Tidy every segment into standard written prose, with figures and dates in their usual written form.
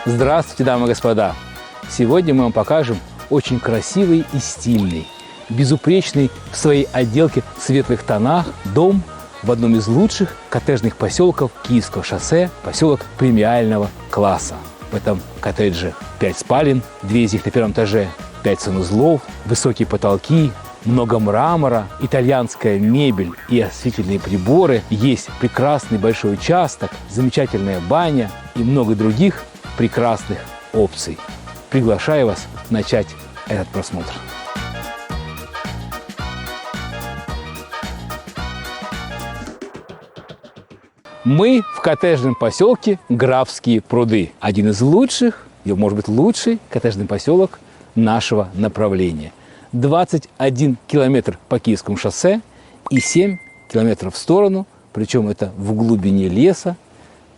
Здравствуйте, дамы и господа! Сегодня мы вам покажем очень красивый и стильный, безупречный в своей отделке в светлых тонах дом в одном из лучших коттеджных поселков Киевского шоссе, поселок премиального класса. В этом коттедже 5 спален, 2 из них на первом этаже, 5 санузлов, высокие потолки, много мрамора, итальянская мебель и осветительные приборы, есть прекрасный большой участок, замечательная баня и много других прекрасных опций. Приглашаю вас начать этот просмотр. Мы в коттеджном поселке Графские пруды. Один из лучших, или, может быть, лучший коттеджный поселок нашего направления. 21 километр по Киевскому шоссе и 7 километров в сторону, причем это в глубине леса,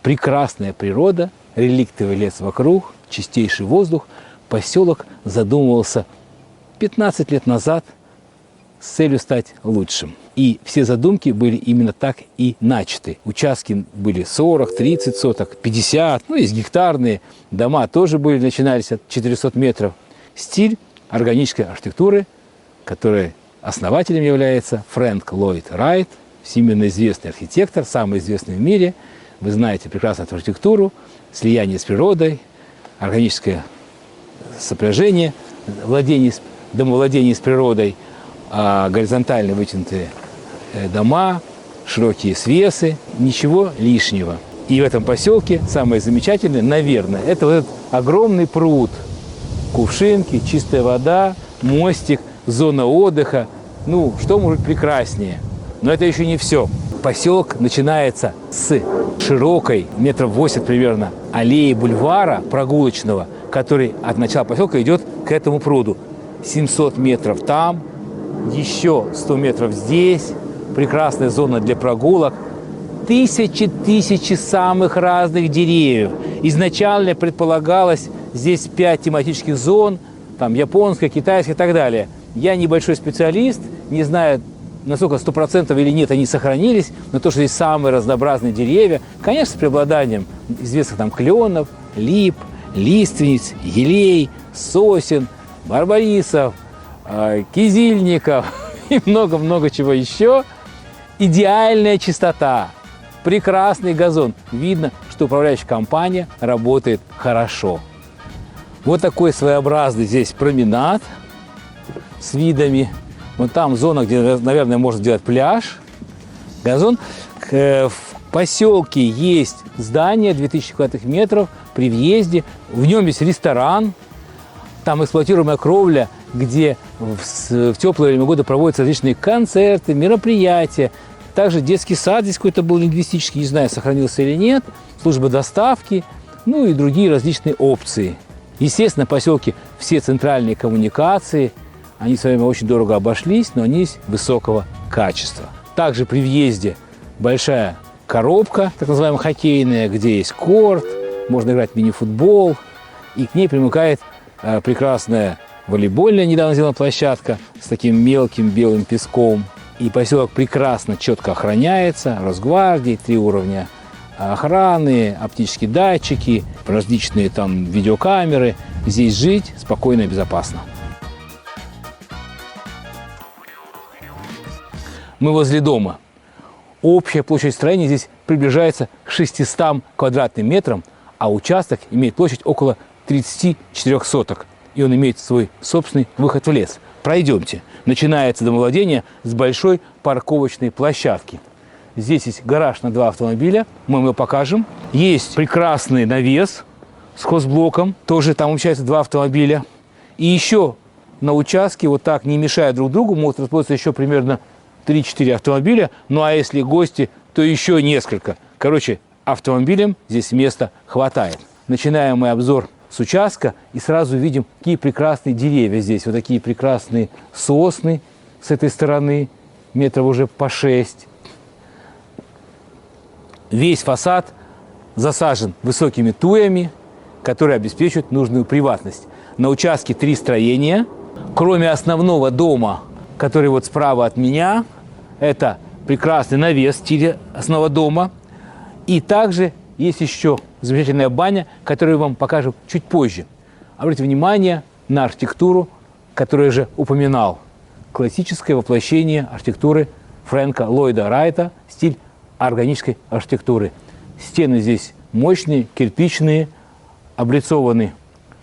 прекрасная природа, реликтовый лес вокруг, чистейший воздух. Поселок задумывался 15 лет назад с целью стать лучшим. И все задумки были именно так и начаты. Участки были 40, 30 соток, 50, ну, есть гектарные. Дома тоже были, начинались от 400 метров. Стиль органической архитектуры, которой основателем является Фрэнк Ллойд Райт, всемирно известный архитектор, самый известный в мире. Вы знаете прекрасно эту архитектуру, слияние с природой, органическое сопряжение, домовладение с природой, горизонтально вытянутые дома, широкие свесы, ничего лишнего. И в этом поселке самое замечательное, наверное, это вот этот огромный пруд, кувшинки, чистая вода, мостик, зона отдыха. Ну, что может быть прекраснее? Но это еще не все. Поселок начинается с широкой, метров 8 примерно, аллеи бульвара прогулочного, который от начала поселка идет к этому пруду. 700 метров там, еще 100 метров здесь. Прекрасная зона для прогулок. Тысячи самых разных деревьев. Изначально предполагалось здесь 5 тематических зон, там японская, китайская и так далее. Я небольшой специалист, не знаю, насколько 100% или нет они сохранились, но то, что здесь самые разнообразные деревья, конечно, с преобладанием известных там кленов, лип, лиственниц, елей, сосен, барбарисов, кизильников и много-много чего еще. Идеальная чистота, прекрасный газон. Видно, что управляющая компания работает хорошо. Вот такой своеобразный здесь променад с видами. Вон там зона, где, наверное, можно сделать пляж. Газон. В поселке есть здание 2000 квадратных метров при въезде. В нем есть ресторан. Там эксплуатируемая кровля, где в теплое время года проводятся различные концерты, мероприятия. Также детский сад здесь какой-то был лингвистический, не знаю, сохранился или нет. Служба доставки, ну и другие различные опции. Естественно, в поселке все центральные коммуникации, они с вами очень дорого обошлись, но они высокого качества. Также при въезде большая коробка, так называемая хоккейная, где есть корт, можно играть в мини-футбол, и к ней примыкает прекрасная волейбольная недавно сделана площадка с таким мелким белым песком. И поселок прекрасно, четко охраняется, Росгвардией, 3 уровня охраны, оптические датчики, различные там видеокамеры. Здесь жить спокойно и безопасно. Мы возле дома. Общая площадь строения здесь приближается к 600 квадратным метрам, а участок имеет площадь около 34 соток. И он имеет свой собственный выход в лес. Пройдемте. Начинается домовладение с большой парковочной площадки. Здесь есть гараж на 2 автомобиля, мы вам его покажем. Есть прекрасный навес с хозблоком, тоже там умещается 2 автомобиля. И еще на участке, вот так, не мешая друг другу, могут расположиться еще примерно 3-4 автомобиля. Ну а если гости, то еще несколько. Короче, автомобилям здесь места хватает. Начинаем мы обзор с участка и сразу видим, какие прекрасные деревья здесь. Вот такие прекрасные сосны с этой стороны, метров уже по 6. Весь фасад засажен высокими туями, которые обеспечивают нужную приватность. На участке 3 строения. Кроме основного дома, который вот справа от меня, это прекрасный навес в стиле основного дома. И также есть еще замечательная баня, которую я вам покажу чуть позже. Обратите внимание на архитектуру, которую я же упоминал. Классическое воплощение архитектуры Фрэнка Ллойда Райта, стиль органической архитектуры. Стены здесь мощные, кирпичные, облицованы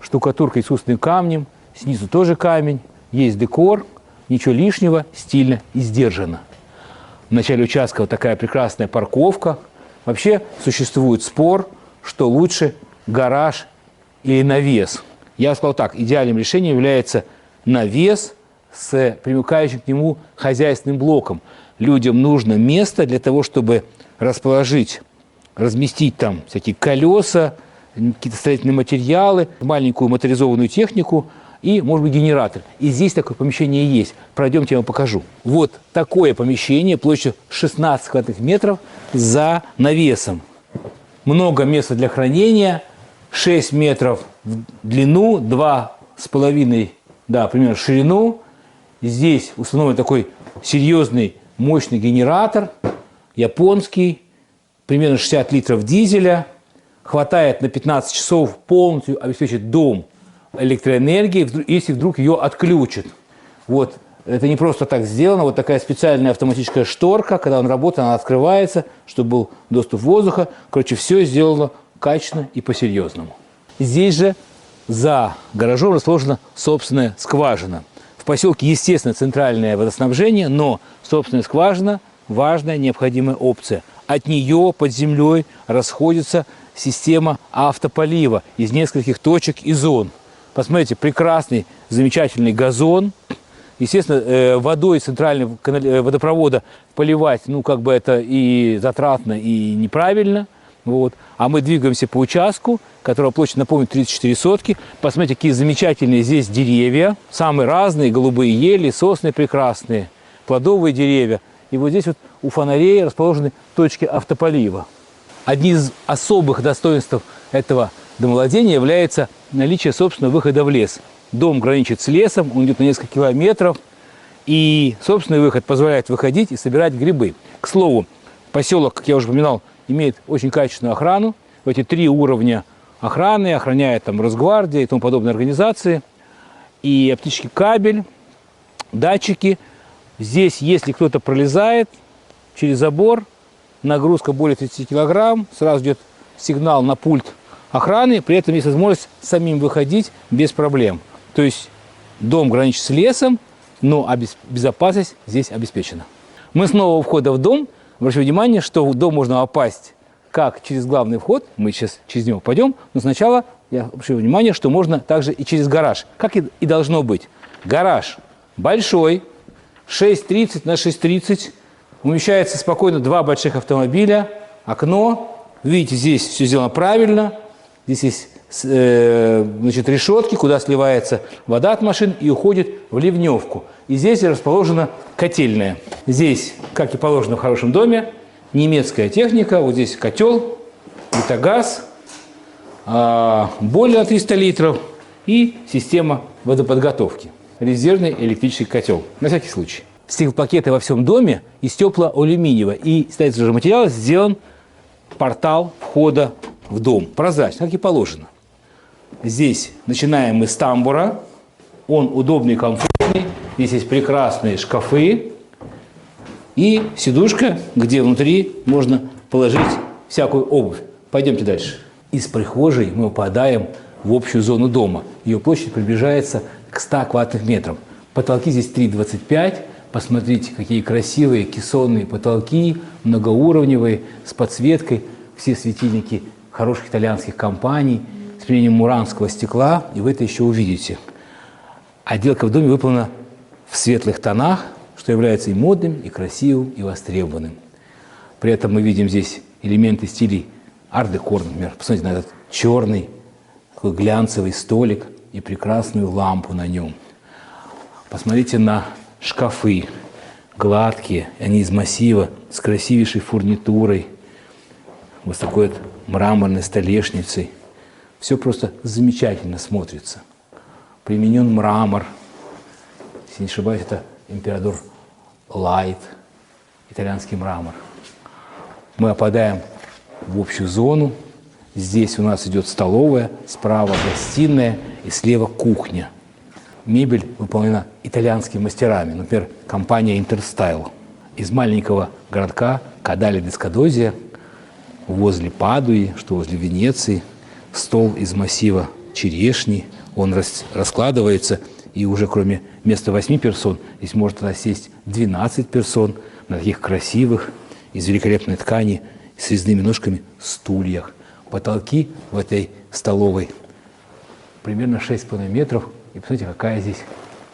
штукатуркой, искусственным камнем. Снизу тоже камень. Есть декор, ничего лишнего, стильно и сдержанно. В начале участка вот такая прекрасная парковка. Вообще существует спор, что лучше гараж или навес. Я сказал так, идеальным решением является навес с примыкающим к нему хозяйственным блоком. Людям нужно место для того, чтобы расположить, разместить там всякие колеса, какие-то строительные материалы, маленькую моторизованную технику и, может быть, генератор. И здесь такое помещение есть. Пройдемте, я вам покажу. Вот такое помещение площадью 16 квадратных метров за навесом. Много места для хранения, 6 метров в длину, 2,5, да, примерно в ширину. Здесь установлен такой серьезный, мощный генератор, японский, примерно 60 литров дизеля. Хватает на 15 часов, полностью обеспечит дом электроэнергией, если вдруг ее отключат. Вот, это не просто так сделано, вот такая специальная автоматическая шторка, когда он работает, она открывается, чтобы был доступ воздуха. Короче, все сделано качественно и по-серьезному. Здесь же за гаражом расположена собственная скважина. В поселке, естественно, центральное водоснабжение, но собственная скважина – важная, необходимая опция. От нее под землей расходится система автополива из нескольких точек и зон. Посмотрите, прекрасный, замечательный газон. Естественно, водой центрального водопровода поливать, ну, как бы это и затратно, и неправильно. Вот. А мы двигаемся по участку, которого площадь, напомню, 34 сотки. Посмотрите, какие замечательные здесь деревья. Самые разные, голубые ели, сосны прекрасные, плодовые деревья. И вот здесь вот у фонарей расположены точки автополива. Одним из особых достоинств этого домовладения является наличие собственного выхода в лес. Дом граничит с лесом, он идет на несколько километров, и собственный выход позволяет выходить и собирать грибы. К слову, поселок, как я уже упоминал, имеет очень качественную охрану. Эти 3 уровня охраны охраняет там Росгвардия и тому подобные организации. И оптический кабель, датчики. Здесь, если кто-то пролезает через забор, нагрузка более 30 килограмм, сразу идет сигнал на пульт охраны, при этом есть возможность самим выходить без проблем. То есть дом граничит с лесом, но безопасность здесь обеспечена. Мы снова у входа в дом. Обращаю внимание, что в дом можно попасть как через главный вход, мы сейчас через него пойдем, но сначала я обращаю внимание, что можно также и через гараж, как и должно быть. Гараж большой, 6,30 на 6,30, умещается спокойно 2 больших автомобиля, окно. Видите, здесь все сделано правильно. Здесь есть значит, решетки, куда сливается вода от машин и уходит в ливневку. И здесь расположена котельная. Здесь, как и положено в хорошем доме, немецкая техника. Вот здесь котел, Витагаз, бойлер на 300 литров и система водоподготовки. Резервный электрический котел. На всякий случай. Стеклопакеты во всем доме из теплоалюминиевого. И из этого же материала сделан портал входа в дом. Прозрачный, как и положено. Здесь начинаем мы с тамбура. Он удобный и комфортный. Здесь есть прекрасные шкафы. И сидушка, где внутри можно положить всякую обувь. Пойдемте дальше. Из прихожей мы попадаем в общую зону дома. Ее площадь приближается к 100 квадратных метрам. Потолки здесь 3,25. Посмотрите, какие красивые кессонные потолки, многоуровневые, с подсветкой. Все светильники хороших итальянских компаний, с применением муранского стекла. И вы это еще увидите. Отделка в доме выполнена в светлых тонах, что является и модным, и красивым, и востребованным. При этом мы видим здесь элементы стилей ар-деко, например. Посмотрите на этот черный, такой глянцевый столик и прекрасную лампу на нем. Посмотрите на шкафы, гладкие, они из массива, с красивейшей фурнитурой, вот с такой вот мраморной столешницей. Все просто замечательно смотрится. Применен мрамор. Если не ошибаюсь, это император Лайт, итальянский мрамор. Мы попадаем в общую зону. Здесь у нас идет столовая, справа гостиная и слева кухня. Мебель выполнена итальянскими мастерами, например, компания Интерстайл. Из маленького городка Кадали ди Скадозия, возле Падуи, что возле Венеции, стол из массива черешни, он раскладывается, и уже кроме места 8 персон здесь может рассесть 12 персон на таких красивых, из великолепной ткани, с резными ножками стульях. Потолки в этой столовой примерно 6,5 метров. И посмотрите, какая здесь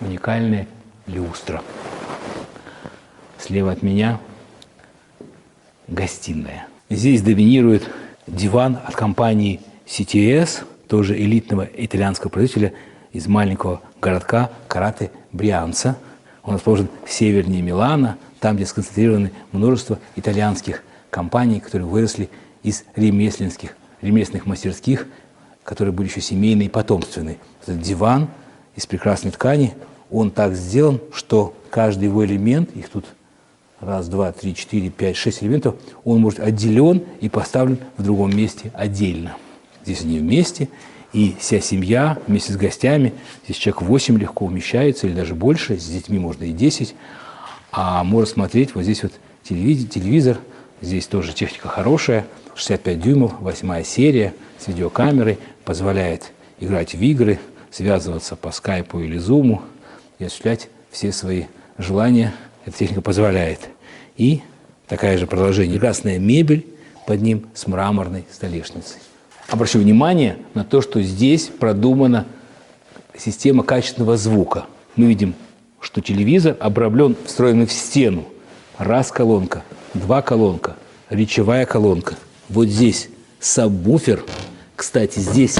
уникальная люстра. Слева от меня гостиная. Здесь доминирует диван от компании CTS, тоже элитного итальянского производителя из маленького городка Карате Брианца. Он расположен севернее Милана, там, где сконцентрированы множество итальянских компаний, которые выросли из ремесленных мастерских, которые были еще семейные и потомственные. Этот диван из прекрасной ткани, он так сделан, что каждый его элемент, их тут 1, 2, 3, 4, 5, 6 элементов, он может отделен и поставлен в другом месте отдельно. Здесь они вместе, и вся семья вместе с гостями, здесь человек 8 легко умещается, или даже больше, с детьми можно и 10, а можно смотреть, вот здесь вот телевизор, здесь тоже техника хорошая, 65 дюймов, 8 серия с видеокамерой, позволяет играть в игры, связываться по скайпу или зуму и осуществлять все свои желания. Эта техника позволяет. И такая же продолжение. Прекрасная мебель под ним с мраморной столешницей. Обращу внимание на то, что здесь продумана система качественного звука. Мы видим, что телевизор обрамлен, встроенный в стену. 1 колонка, 2 колонка, речевая колонка. Вот здесь сабвуфер. Кстати, здесь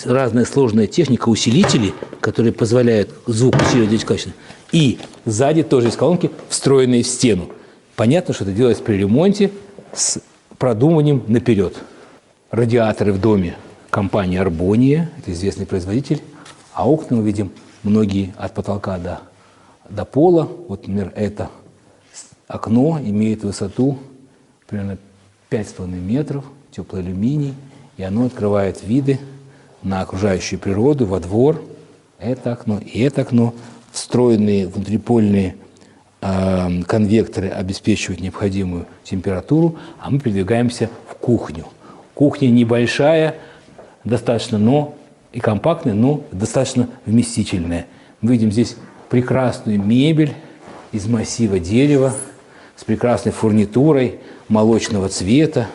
разная сложная техника, усилители, которые позволяют звук усиливать качественно. И сзади тоже есть колонки, встроенные в стену. Понятно, что это делается при ремонте с продумыванием наперед. Радиаторы в доме компании Арбония, это известный производитель. А окна мы видим многие от потолка до пола. Вот, например, это окно имеет высоту примерно 5,5 метров, теплый алюминий, и оно открывает виды на окружающую природу, во двор. Это окно и это окно. Встроенные внутрипольные конвекторы обеспечивают необходимую температуру, а мы передвигаемся в кухню. Кухня небольшая, достаточно, но и компактная, но достаточно вместительная. Мы видим здесь прекрасную мебель из массива дерева с прекрасной фурнитурой молочного цвета,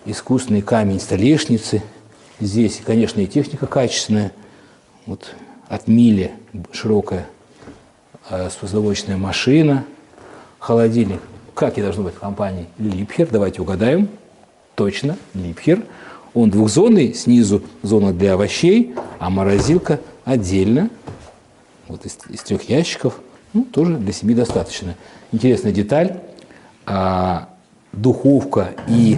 искусственный камень столешницы. Здесь, конечно, и техника качественная. Вот от Мили широкая посудомоечная машина, холодильник. Как и должно быть в компании Липхер? Давайте угадаем. Точно, Липхер. Он двухзонный, снизу зона для овощей, а морозилка отдельно. Вот из 3 ящиков. Ну, тоже для семьи достаточно. Интересная деталь. Духовка и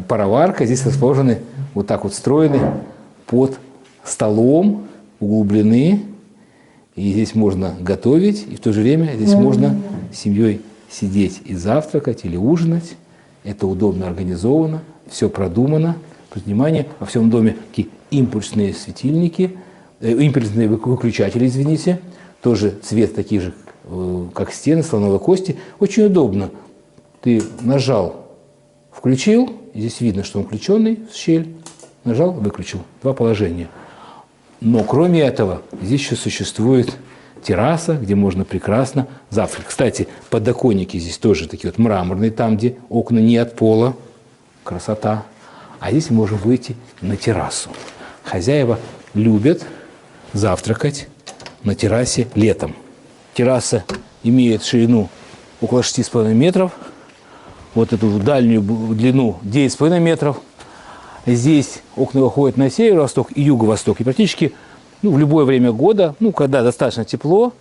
пароварка здесь расположены, вот так вот встроены под столом, углублены. И здесь можно готовить, и в то же время здесь можно с семьей сидеть и завтракать или ужинать. Это удобно организовано, все продумано. Внимание, во всем доме такие импульсные светильники, импульсные выключатели, извините, тоже цвет такие же, как стены, слоновой кости. Очень удобно. Ты нажал, включил, и здесь видно, что он включенный в щель, нажал, выключил. 2 положения. Но кроме этого, здесь еще существует терраса, где можно прекрасно завтракать. Кстати, подоконники здесь тоже такие вот мраморные, там, где окна не от пола. Красота. А здесь мы можем выйти на террасу. Хозяева любят завтракать на террасе летом. Терраса имеет ширину около 6,5 метров. Вот эту дальнюю длину 9,5 метров. Здесь окна выходят на северо-восток и юго-восток. И практически в любое время года, когда достаточно тепло,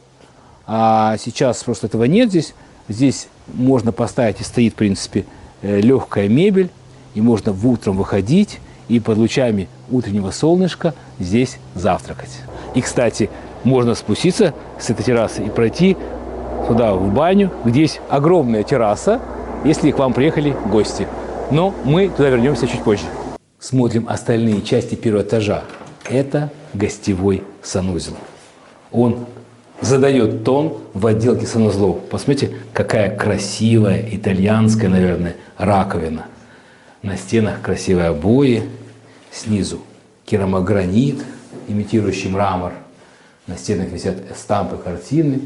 а сейчас просто этого нет здесь, здесь можно поставить, и стоит, в принципе, легкая мебель, и можно утром выходить и под лучами утреннего солнышка здесь завтракать. И, кстати, можно спуститься с этой террасы и пройти туда, в баню, где есть огромная терраса, если к вам приехали гости. Но мы туда вернемся чуть позже. Смотрим остальные части первого этажа. Это гостевой санузел. Он задает тон в отделке санузлов. Посмотрите, какая красивая итальянская, наверное, раковина. На стенах красивые обои, снизу керамогранит, имитирующий мрамор. На стенах висят эстампы, картины.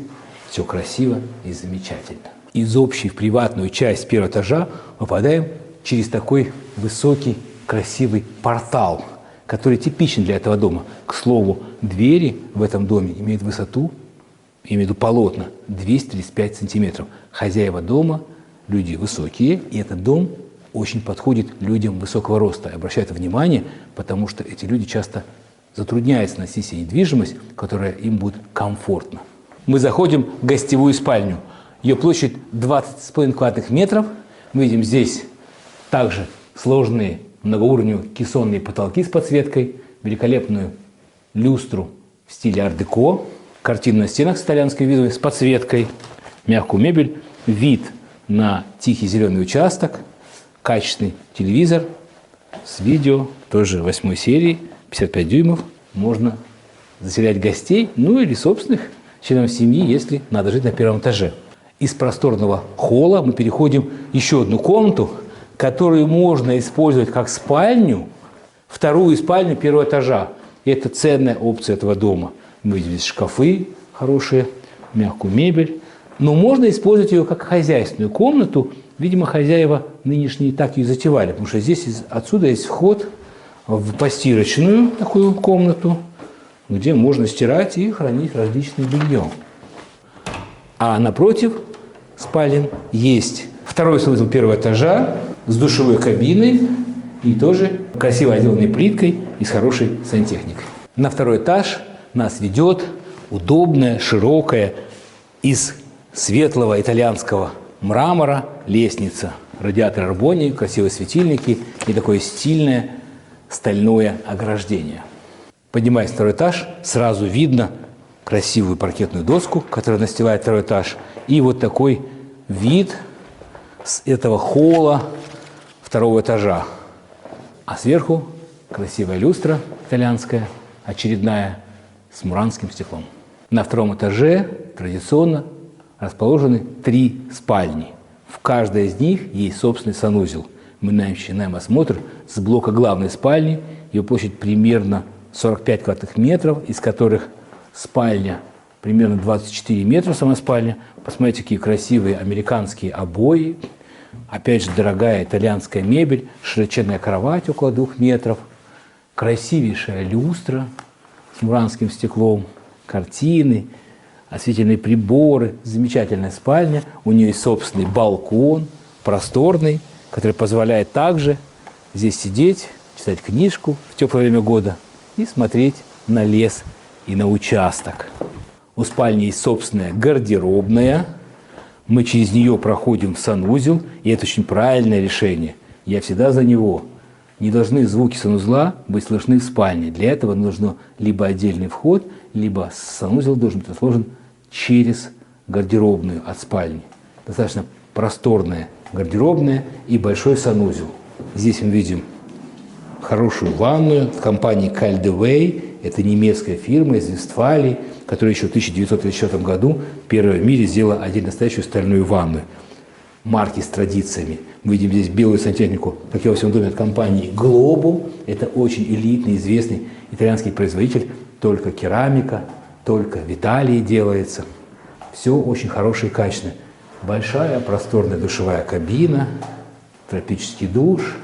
Все красиво и замечательно. Из общей в приватную часть первого этажа попадаем через такой высокий, красивый портал, который типичен для этого дома. К слову, двери в этом доме имеют высоту, я имею в виду полотна, 235 сантиметров. Хозяева дома – люди высокие, и этот дом очень подходит людям высокого роста. Обращают внимание, потому что эти люди часто затрудняются носить себе недвижимость, которая им будет комфортна. Мы заходим в гостевую спальню. Ее площадь 20,5 квадратных метров. Мы видим здесь также сложные многоуровневые кессонные потолки с подсветкой, великолепную люстру в стиле ар-деко, картины на стенах с итальянским видом, с подсветкой, мягкую мебель, вид на тихий зеленый участок, качественный телевизор с видео, тоже 8 серии, 55 дюймов. Можно заселять гостей, ну или собственных членов семьи, если надо жить на первом этаже. Из просторного холла мы переходим в еще одну комнату, которую можно использовать как спальню, вторую спальню первого этажа. И это ценная опция этого дома. Мы видим здесь шкафы хорошие, мягкую мебель. Но можно использовать ее как хозяйственную комнату. Видимо, хозяева нынешние так ее затевали, потому что здесь отсюда есть вход в постирочную такую комнату, где можно стирать и хранить различное белье. А напротив спален есть второй санузел первого этажа с душевой кабиной и тоже красиво отделанной плиткой и с хорошей сантехникой. На второй этаж нас ведет удобная, широкая, из светлого итальянского мрамора лестница. Радиатор Арбони, красивые светильники и такое стильное стальное ограждение. Поднимаясь на второй этаж, сразу видно красивую паркетную доску, которая настилает второй этаж, и вот такой вид с этого холла второго этажа. А сверху красивая люстра итальянская, очередная, с муранским стеклом. На втором этаже традиционно расположены 3 спальни. В каждой из них есть собственный санузел. Мы начинаем осмотр с блока главной спальни. Ее площадь примерно 45 квадратных метров, из которых спальня примерно 24 метра, сама спальня. Посмотрите, какие красивые американские обои. Опять же, дорогая итальянская мебель, широченная кровать около 2 метров, красивейшая люстра с муранским стеклом, картины, осветительные приборы, замечательная спальня. У нее есть собственный балкон, просторный, который позволяет также здесь сидеть, читать книжку в теплое время года и смотреть на лес и на участок. У спальни есть собственная гардеробная. Мы через нее проходим в санузел, и это очень правильное решение. Я всегда за него. Не должны звуки санузла быть слышны в спальне. Для этого нужно либо отдельный вход, либо санузел должен быть расположен через гардеробную от спальни. Достаточно просторная гардеробная и большой санузел. Здесь мы видим хорошую ванную в компании Caldewey. Это немецкая фирма из Вестфалии, которая еще в 1934 году первая в мире сделала отдельно настоящую стальную ванную. Марки с традициями. Мы видим здесь белую сантехнику, как и во всем доме, от компании Globo. Это очень элитный, известный итальянский производитель. Только керамика, только в Италии делается. Все очень хорошее и качественное. Большая просторная душевая кабина, тропический душ.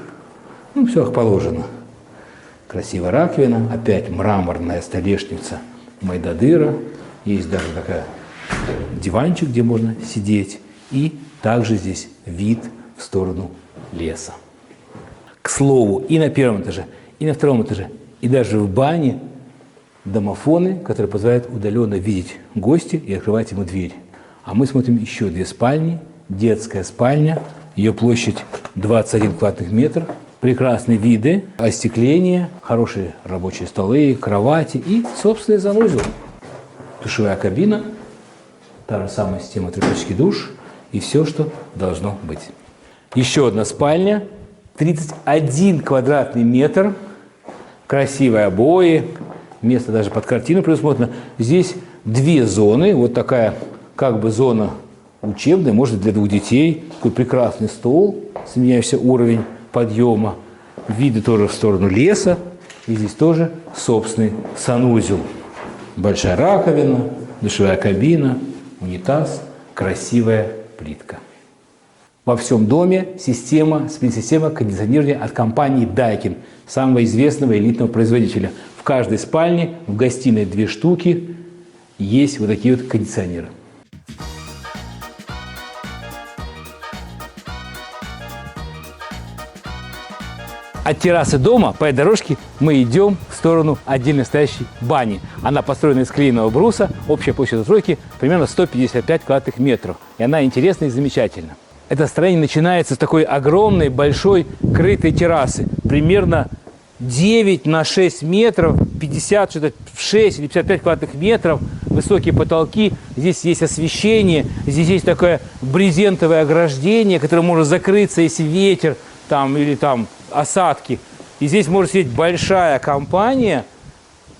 Ну, все как положено. Красивая раковина, опять мраморная столешница Майдадыра. Есть даже такая диванчик, где можно сидеть. И также здесь вид в сторону леса. К слову, и на первом этаже, и на втором этаже, и даже в бане домофоны, которые позволяют удаленно видеть гостя и открывать ему дверь. А мы смотрим еще 2 спальни. Детская спальня, ее площадь 21 квадратных метр. Прекрасные виды, остекление, хорошие рабочие столы, кровати и собственный санузел. Душевая кабина, та же самая система тропический душ и все, что должно быть. Еще одна спальня, 31 квадратный метр, красивые обои, место даже под картину предусмотрено. Здесь две зоны, вот такая как бы зона учебная, может для двух детей. Такой прекрасный стол, сменяющийся уровень подъема. Виды тоже в сторону леса. И здесь тоже собственный санузел. Большая раковина, душевая кабина, унитаз, красивая плитка. Во всем доме система кондиционирования от компании Daikin, самого известного элитного производителя. В каждой спальне, в гостиной 2 штуки, есть вот такие вот кондиционеры. От террасы дома по этой дорожке мы идем в сторону отдельно стоящей бани. Она построена из клееного бруса, общая площадь застройки примерно 155 квадратных метров. И она интересна и замечательна. Это строение начинается с такой огромной, большой крытой террасы. Примерно 9 на 6 метров, 50, что-то 6 или 55 квадратных метров, высокие потолки. Здесь есть освещение, здесь есть такое брезентовое ограждение, которое может закрыться, если ветер там, или там осадки. И здесь может сидеть большая компания,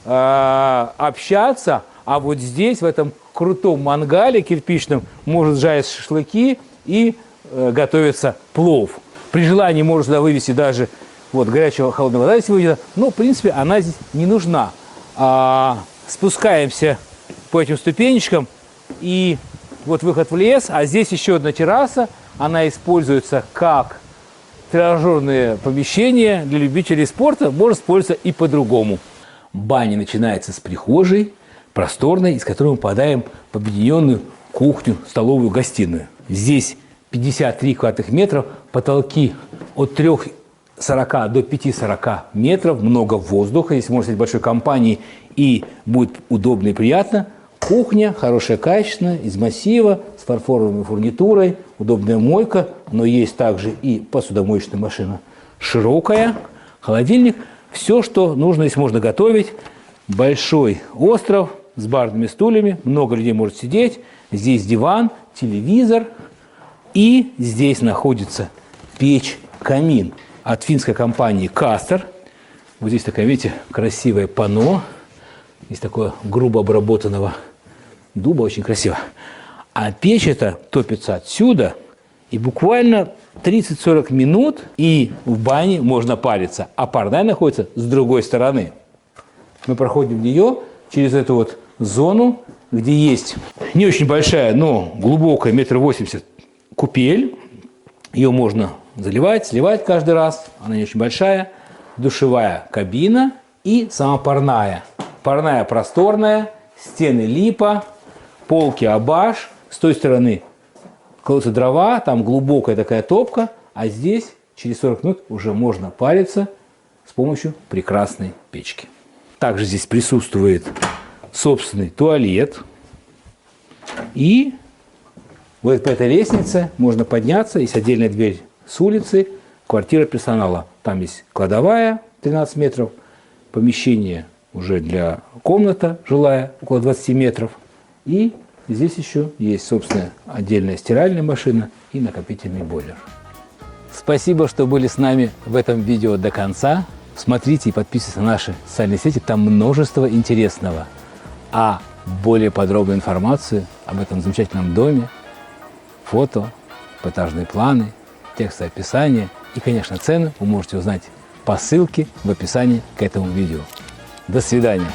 общаться, а вот здесь, в этом крутом мангале кирпичном, может жарить шашлыки и готовится плов. При желании можно сюда вывести даже вот горячая холодная вода, здесь выведена, но в принципе она здесь не нужна. Спускаемся по этим ступенечкам, и вот выход в лес, а здесь еще одна терраса, она используется как тренажерное помещение для любителей спорта, может использоваться и по-другому. Баня начинается с прихожей, просторной, из которой мы попадаем в объединенную кухню, столовую, гостиную. Здесь 53 квадратных метров, потолки от 3,40 до 5,40 метров, много воздуха, если можно сказать, большой компании, и будет удобно и приятно. Кухня хорошая, качественная, из массива, с фарфоровой фурнитурой, удобная мойка, но есть также и посудомоечная машина широкая, холодильник. Все, что нужно, здесь можно готовить. Большой остров с барными стульями, много людей может сидеть. Здесь диван, телевизор. И здесь находится печь-камин от финской компании Кастер. Вот здесь такое, видите, красивое панно. Здесь такое грубо обработанного дуба, очень красиво. А печь эта топится отсюда, и буквально 30-40 минут, и в бане можно париться. А парная находится с другой стороны. Мы проходим в нее через эту вот зону, где есть не очень большая, но глубокая, 1,80 м купель. Ее можно заливать, сливать каждый раз. Она не очень большая. Душевая кабина и сама парная. Парная просторная, стены липа, полки абаш. С той стороны кладутся дрова, там глубокая такая топка, а здесь через 40 минут уже можно париться с помощью прекрасной печки. Также здесь присутствует собственный туалет. И вот по этой лестнице можно подняться, есть отдельная дверь с улицы, квартира персонала. Там есть кладовая 13 метров, помещение уже для комната жилая около 20 метров. И здесь еще есть, собственно, отдельная стиральная машина и накопительный бойлер. Спасибо, что были с нами в этом видео до конца. Смотрите и подписывайтесь на наши социальные сети, там множество интересного. А более подробную информацию об этом замечательном доме, фото, этажные планы, текстовое описание и, конечно, цены вы можете узнать по ссылке в описании к этому видео. До свидания!